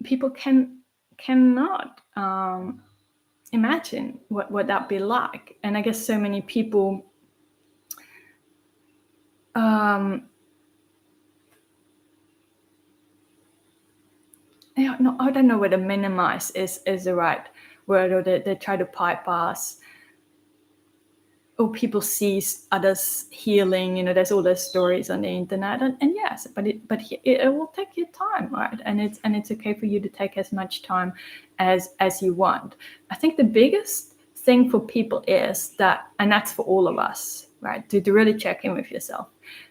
people cannot imagine what that'd be like. And I guess so many people I don't know whether minimize is the right word, or they try to bypass, or people see others healing. There's all those stories on the internet, and yes, but it will take your time, right? And it's okay for you to take as much time as you want. I think the biggest thing for people is that, and that's for all of us, right, to really check in with yourself.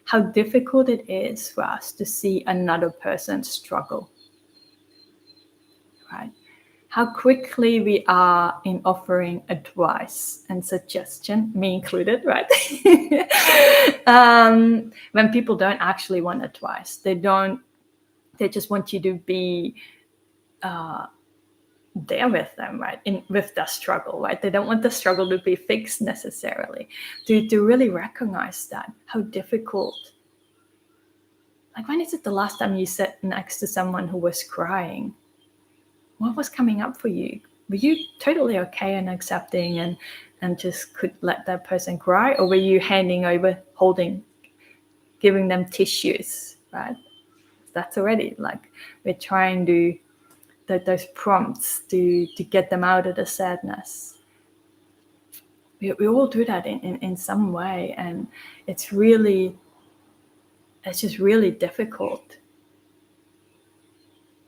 how difficult it is for us to see another person struggle, right? How quickly we are in offering advice and suggestion, me included, right? When people don't actually want advice, they just want you to be there with them, right? With the struggle, right? They don't want the struggle to be fixed necessarily. To really recognize that, how difficult. Like, when is it the last time you sat next to someone who was crying? What was coming up for you? Were you totally okay and accepting and just could let that person cry? Or were you handing over, holding, giving them tissues, right? That's already like, we're trying to, those prompts to get them out of the sadness. We all do that in some way. And it's just really difficult.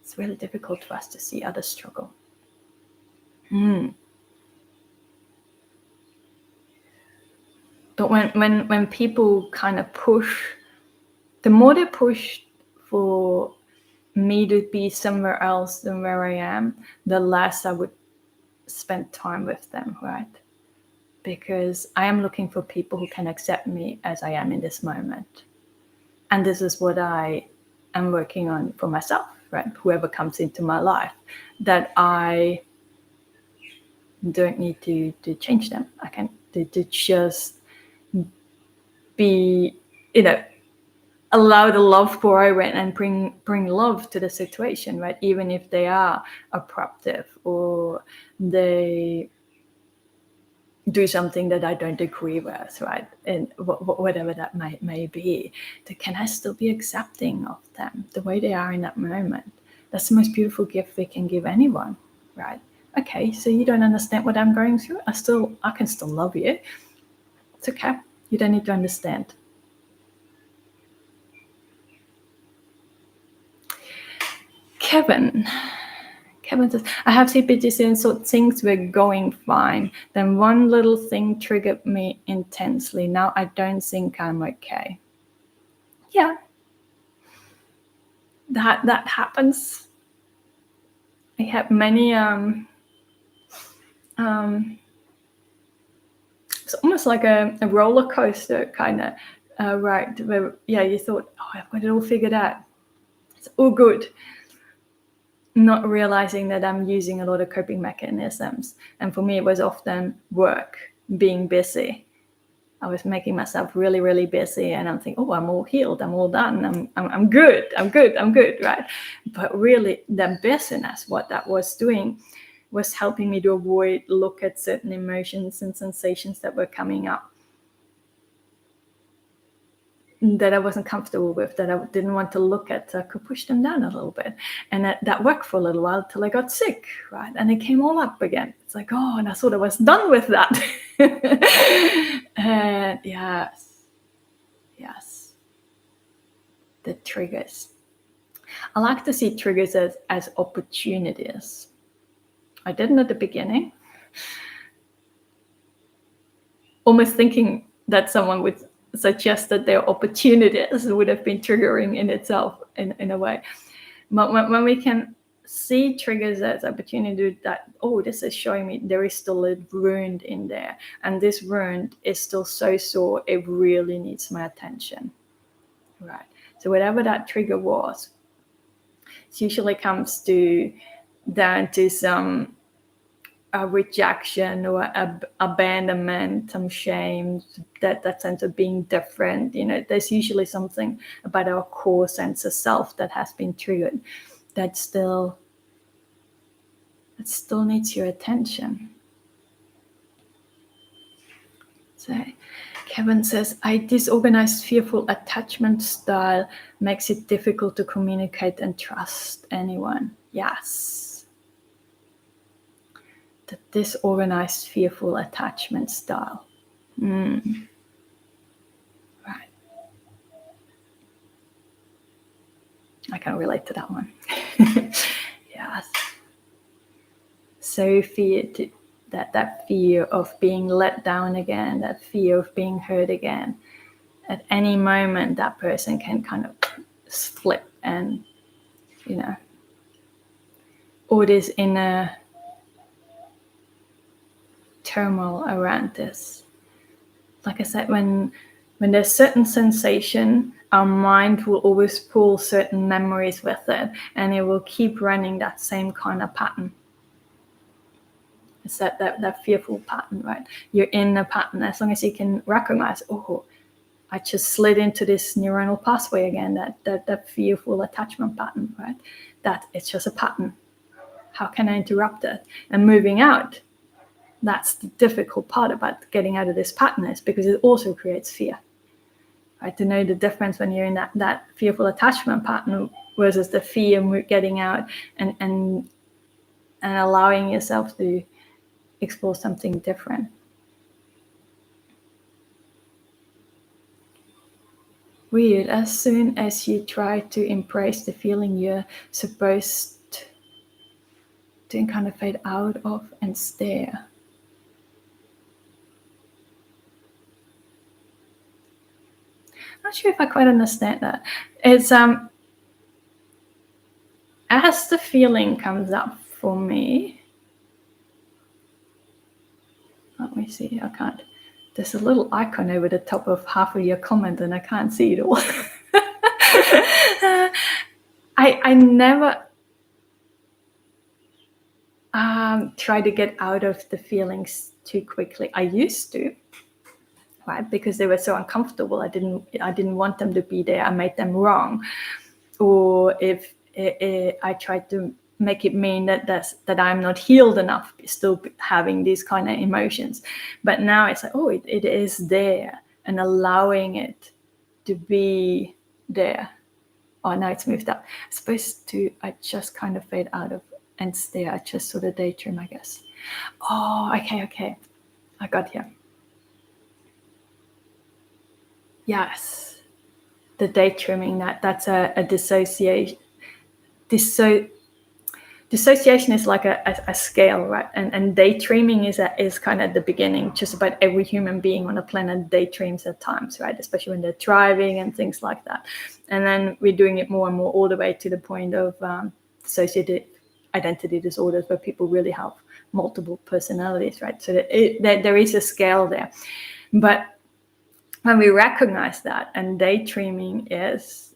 It's really difficult for us to see others struggle. But when people kind of push, the more they push for me to be somewhere else than where I am, the less I would spend time with them, right? Because I am looking for people who can accept me as I am in this moment. And this is what I am working on for myself, right? Whoever comes into my life, that I don't need to change them. I can to just be, allow the love pour over and bring love to the situation, right? Even if they are disruptive or they do something that I don't agree with, right? And whatever that may be, can I still be accepting of them the way they are in that moment? That's the most beautiful gift we can give anyone, right? Okay, so you don't understand what I'm going through. I can still love you. It's okay. You don't need to understand. Kevin says, I have CPTSD and thought things were going fine. Then one little thing triggered me intensely. Now I don't think I'm okay. Yeah. That happens. I have many it's almost like a roller coaster kind of ride where you thought, oh, I've got it all figured out. It's all good. Not realizing that I'm using a lot of coping mechanisms. And for me, it was often work, being busy. I was making myself really, really busy, and I'm thinking, oh, I'm all healed, I'm all done, I'm good, right? But really, the busyness, what that was doing, was helping me to look at certain emotions and sensations that were coming up that I wasn't comfortable with, that I didn't want to look at. So I could push them down a little bit. And that worked for a little while till I got sick, right? And it came all up again. It's like, oh, and I thought I was done with that. And yes. The triggers. I like to see triggers as opportunities. I didn't at the beginning. Almost thinking that someone would suggest that their opportunities would have been triggering in itself in a way. But when we can see triggers as opportunity, that, oh, this is showing me there is still a wound in there, and this wound is still so sore, it really needs my attention, right? So whatever that trigger was, it usually comes down to some rejection or abandonment, some shame, that sense of being different. There's usually something about our core sense of self that has been triggered that still needs your attention. So Kevin says, a disorganized, fearful attachment style makes it difficult to communicate and trust anyone. Yes. The disorganized, fearful attachment style. Right. I can relate to that one. Yes. So that fear of being let down again, that fear of being hurt again. at any moment that person can kind of flip and, all this inner turmoil around this. Like I said, when there's certain sensation, our mind will always pull certain memories with it, and it will keep running that same kind of pattern. It's that fearful pattern, right? You're in a pattern. As long as you can recognize, oh, I just slid into this neuronal pathway again, that fearful attachment pattern, right? That it's just a pattern. How can I interrupt it? And moving out, that's the difficult part about getting out of this pattern, is because it also creates fear. Right? To know the difference when you're in that fearful attachment pattern versus the fear getting out and allowing yourself to explore something different. Weird. As soon as you try to embrace the feeling, you're supposed to kind of fade out of and stare. Not sure if I quite understand that. It's as the feeling comes up for me. Let me see. I can't. There's a little icon over the top of half of your comment, and I can't see it all. I never try to get out of the feelings too quickly. I used to, right? Because they were so uncomfortable. I didn't want them to be there. I made them wrong. Or if I tried to make it mean that I'm not healed enough, still having these kind of emotions. But now it's like, oh, it is there, and allowing it to be there. Oh, now it's moved up. I just kind of fade out of and stare. I just sort of daydream, I guess. Oh, okay. I got here. Yes. The daydreaming, that's a dissociation. Dissociation is like a scale, right? And daydreaming is kind of the beginning. Just about every human being on the planet daydreams at times, right? Especially when they're driving and things like that. And then we're doing it more and more, all the way to the point of dissociative identity disorders, where people really have multiple personalities, right? So there is a scale there. But when we recognize that, and daydreaming is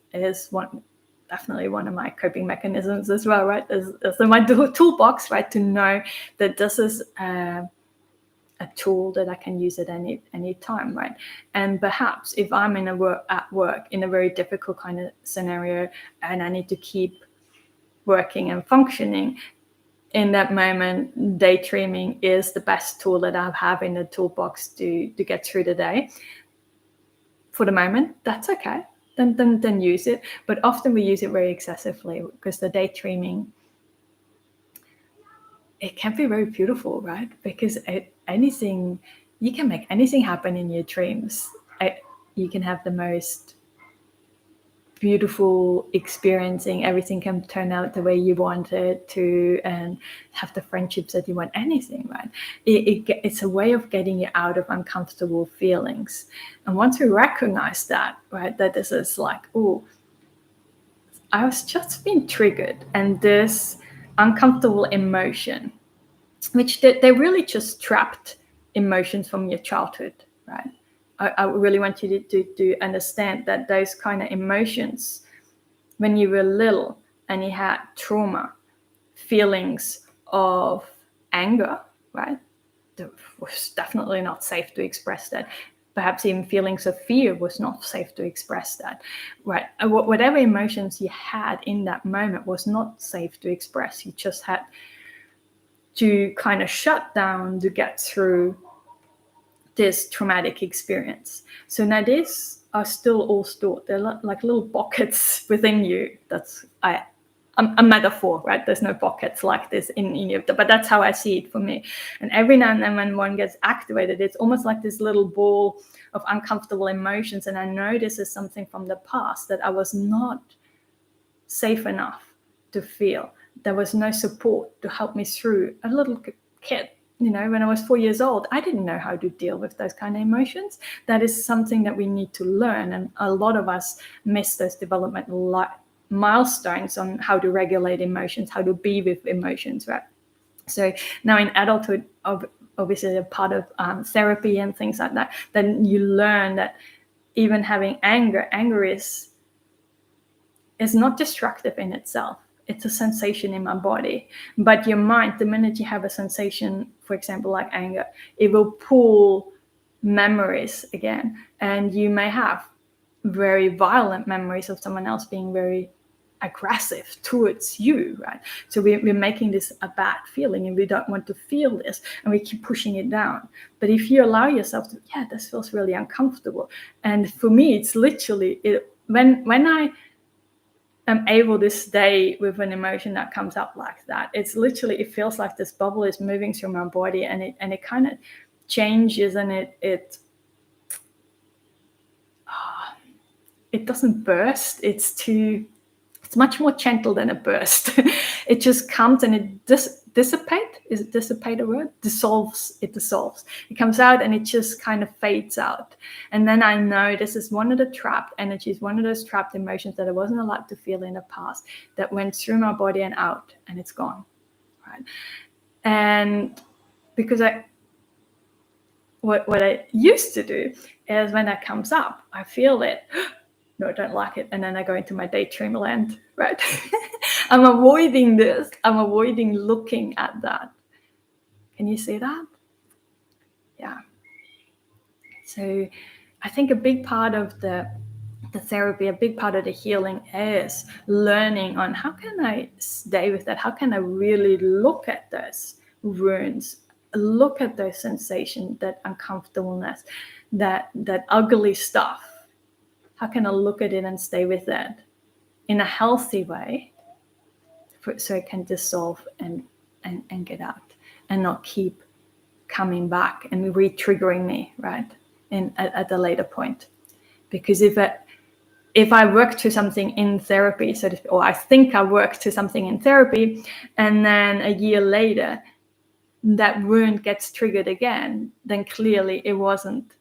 definitely one of my coping mechanisms as well, right? As in my toolbox, right? To know that this is a tool that I can use at any time, right? And perhaps if I'm at work in a very difficult kind of scenario, and I need to keep working and functioning, in that moment, daydreaming is the best tool that I have in the toolbox to get through the day. For the moment, that's okay. Then use it. But often we use it very excessively, because the daydreaming, it can be very beautiful, right? Because you can make anything happen in your dreams. You can have the most beautiful experiencing. Everything can turn out the way you want it to, and have the friendships that you want. Anything, right? It's a way of getting you out of uncomfortable feelings. And once we recognize that, right, that this is like, oh, I was just being triggered, and this uncomfortable emotion, which they're really just trapped emotions from your childhood, right? I really want you to understand that those kind of emotions, when you were little and you had trauma, feelings of anger, right? It was definitely not safe to express that. Perhaps even feelings of fear was not safe to express that, right? Whatever emotions you had in that moment was not safe to express. You just had to kind of shut down to get through this traumatic experience. So now these are still all stored. They're like little pockets within you. That's a metaphor, right? There's no pockets like this in you, but that's how I see it for me. And every now and then when one gets activated, it's almost like this little ball of uncomfortable emotions. And I know this is something from the past that I was not safe enough to feel. There was no support to help me through. A little kid, when I was 4 years old, I didn't know how to deal with those kind of emotions. That is something that we need to learn. And a lot of us miss those developmental milestones on how to regulate emotions, how to be with emotions, right? So now in adulthood, obviously a part of therapy and things like that, then you learn that even having anger is not destructive in itself. It's a sensation in my body. But your mind, the minute you have a sensation, for example, like anger, it will pull memories again. And you may have very violent memories of someone else being very aggressive towards you, right? So we're making this a bad feeling, and we don't want to feel this, and we keep pushing it down. But if you allow yourself to, this feels really uncomfortable. And for me, it's literally when I am able to stay with an emotion that comes up like that, it's literally, it feels like this bubble is moving through my body, and it kind of changes, and it doesn't burst. It's much more gentle than a burst. It just comes and it dissipate. Is it dissipate a word? Dissolves. It dissolves. It comes out and it just kind of fades out. And then I know this is one of the trapped energies, one of those trapped emotions that I wasn't allowed to feel in the past, that went through my body and out, and it's gone, right? And because what I used to do is, when that comes up, I feel it. No, I don't like it. And then I go into my daydream land, right? I'm avoiding this. I'm avoiding looking at that. Can you see that? Yeah. So I think a big part of the therapy, a big part of the healing is learning on how can I stay with that? How can I really look at those wounds, look at those sensations, that uncomfortableness, that ugly stuff? How can I look at it and stay with it in a healthy way, so it can dissolve and get out, and not keep coming back and re-triggering me, right? At a later point. Because if I work to something in therapy, or I think I work to something in therapy, and then a year later that wound gets triggered again, then clearly it wasn't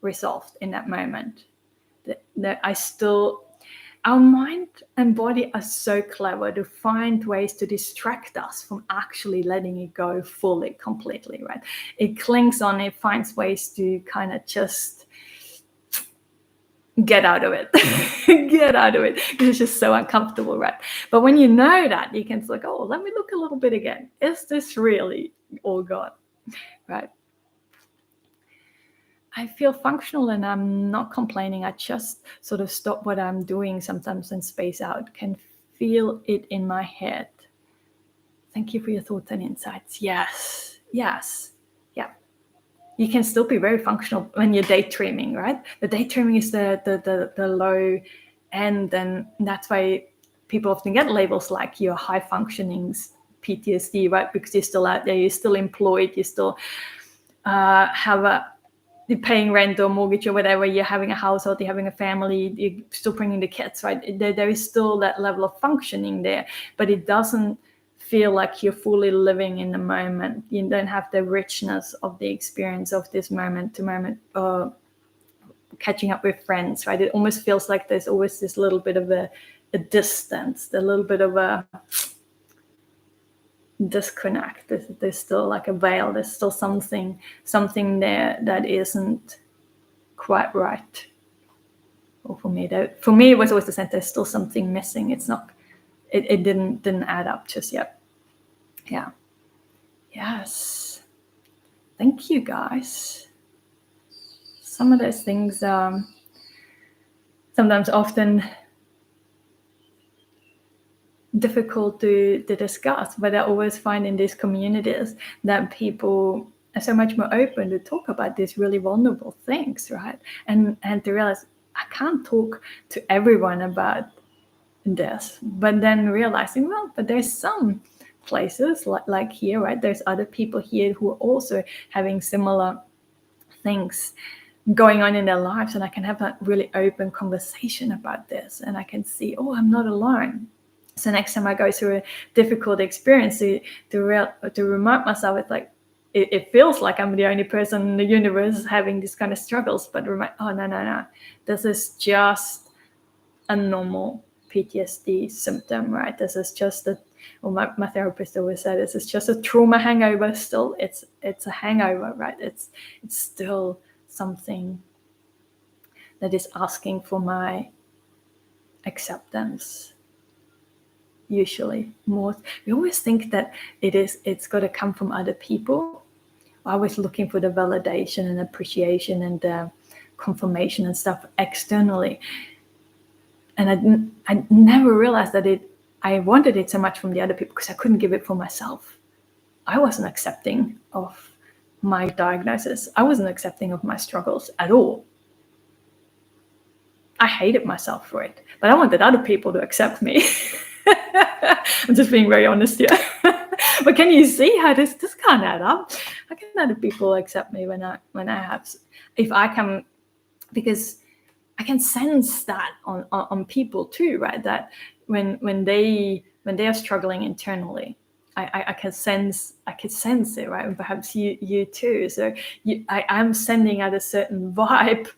resolved in that moment. That our mind and body are so clever to find ways to distract us from actually letting it go fully, completely, right? It clings on, it finds ways to kind of just get out of it, because it's just so uncomfortable, right? But when you know that, you can like, oh, let me look a little bit again. Is this really all gone, right? I feel functional and I'm not complaining. I just sort of stop what I'm doing sometimes and space out, can feel it in my head. Thank you for your thoughts and insights. Yes. Yeah. You can still be very functional when you're daydreaming, right? The daydreaming is the low end, and that's why people often get labels like you're high functioning PTSD, right? Because you're still out there, you're still employed, you still you're paying rent or mortgage or whatever, you're having a household, you're having a family, you're still bringing the kids, right? There is still that level of functioning there, but it doesn't feel like you're fully living in the moment. You don't have the richness of the experience of this moment to moment, catching up with friends, right? It almost feels like there's always this little bit of a distance, a little bit of a disconnect. There's still like a veil. There's still something there that isn't quite right. Or for me, it was always the sense there's still something missing. It's not. It didn't add up just yet. Yeah. Yes. Thank you, guys. Some of those things, sometimes often difficult to discuss, but I always find in these communities that people are so much more open to talk about these really vulnerable things, right? And to realize I can't talk to everyone about this, but then realizing, well, but there's some places like here, right? There's other people here who are also having similar things going on in their lives, and I can have that really open conversation about this, and I can see, oh, I'm not alone. So next time I go through a difficult experience, to remind myself, it's like, it feels like I'm the only person in the universe having these kind of struggles, but oh no, this is just a normal PTSD symptom, right? This is just my therapist always said, this is just a trauma hangover. Still, it's a hangover, right? It's still something that is asking for my acceptance. Usually, more we always think that it's got to come from other people. We're always looking for the validation and appreciation and the confirmation and stuff externally. And I never realized that I wanted it so much from the other people because I couldn't give it for myself. I wasn't accepting of my diagnosis. I wasn't accepting of my struggles at all. I hated myself for it, but I wanted other people to accept me. I'm just being very honest here. But can you see how this can't add up? How can other people accept me when I have, if I can, because I can sense that on people too, right? That when they are struggling internally, I can sense it, right? And perhaps you too. So I'm sending out a certain vibe,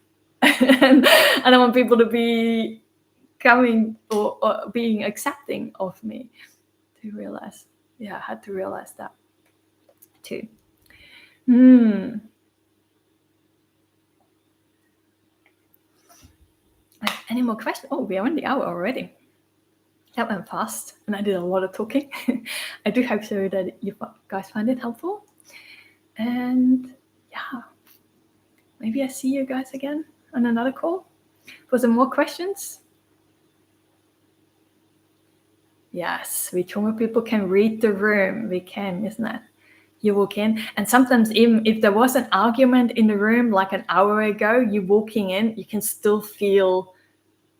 and I want people to be coming or being accepting of me. To realize, I had to realize that too. Any more questions? Oh, we are on the hour already. That went fast, and I did a lot of talking. I do hope so that you guys find it helpful. And yeah, maybe I see you guys again on another call for some more questions. Yes, we trauma people can read the room. We can, isn't it? You walk in, and sometimes even if there was an argument in the room like an hour ago, you walking in, you can still feel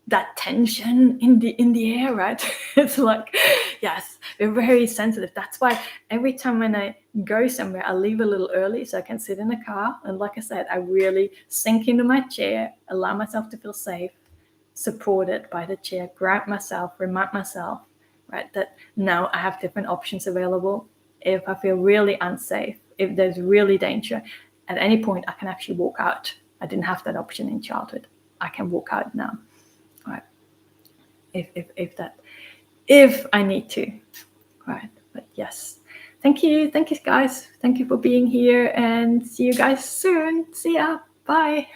that tension in the air, right? It's like, yes, we're very sensitive. That's why every time when I go somewhere, I leave a little early so I can sit in the car. And like I said, I really sink into my chair, allow myself to feel safe, supported by the chair, ground myself, remind myself, right, that now I have different options available. If I feel really unsafe, if there's really danger, at any point I can actually walk out. I didn't have that option in childhood. I can walk out now, right? If I need to, right? But yes, thank you guys. Thank you for being here, and see you guys soon. See ya. Bye.